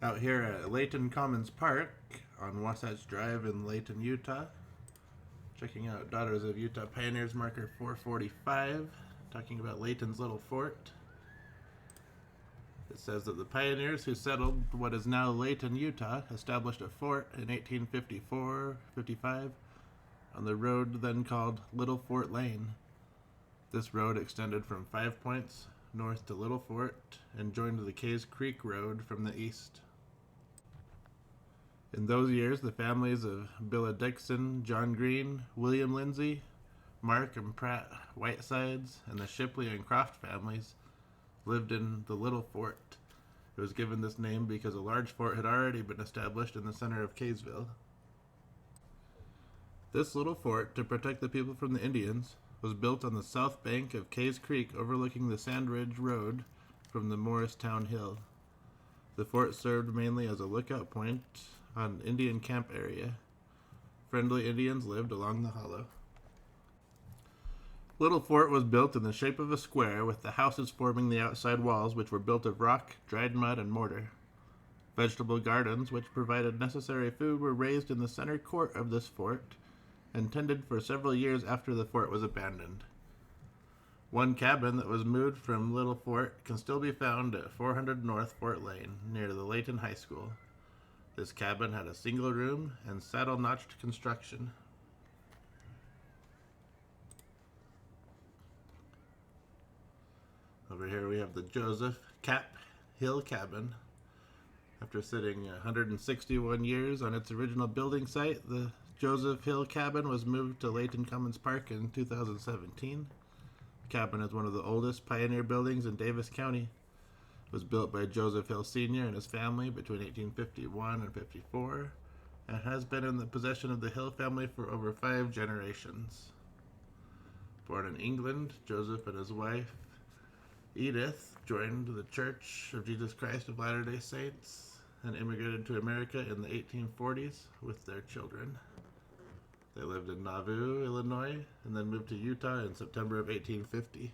Out here at Layton Commons Park on Wasatch Drive in Layton, Utah. Checking out Daughters of Utah Pioneers marker 445, talking about Layton's little fort. It says that the pioneers who settled what is now Layton, Utah, established a fort in 1854-55 on the road then called Little Fort Lane. This road extended from 5 Points north to Little Fort and joined the Kays Creek Road from the east. In those years, the families of Billa Dickson, John Green, William Lindsey, Mark and Pratt Whitesides, and the Shipley and Croft families lived in the Little Fort. It was given this name because a large fort had already been established in the center of Kaysville. This little fort, to protect the people from the Indians, was built on the south bank of Kays Creek overlooking the Sandridge Road from the Morristown Hill. The fort served mainly as a lookout point on Indian camp area. Friendly Indians lived along the hollow. Little Fort was built in the shape of a square, with the houses forming the outside walls, which were built of rock, dried mud, and mortar. Vegetable gardens, which provided necessary food, were raised in the center court of this fort and tended for several years after the fort was abandoned. One cabin that was moved from Little Fort can still be found at 400 North Fort Lane, near the Layton High School. This cabin had a single room and saddle-notched construction. Over here we have the Joseph Cap Hill Cabin. After sitting 161 years on its original building site, the Joseph Hill Cabin was moved to Layton Commons Park in 2017. The cabin is one of the oldest pioneer buildings in Davis County. It was built by Joseph Hill Sr. and his family between 1851 and 54, and has been in the possession of the Hill family for over 5 generations. Born in England, Joseph and his wife, Edith, joined the Church of Jesus Christ of Latter-day Saints and immigrated to America in the 1840s with their children. They lived in Nauvoo, Illinois, and then moved to Utah in September of 1850.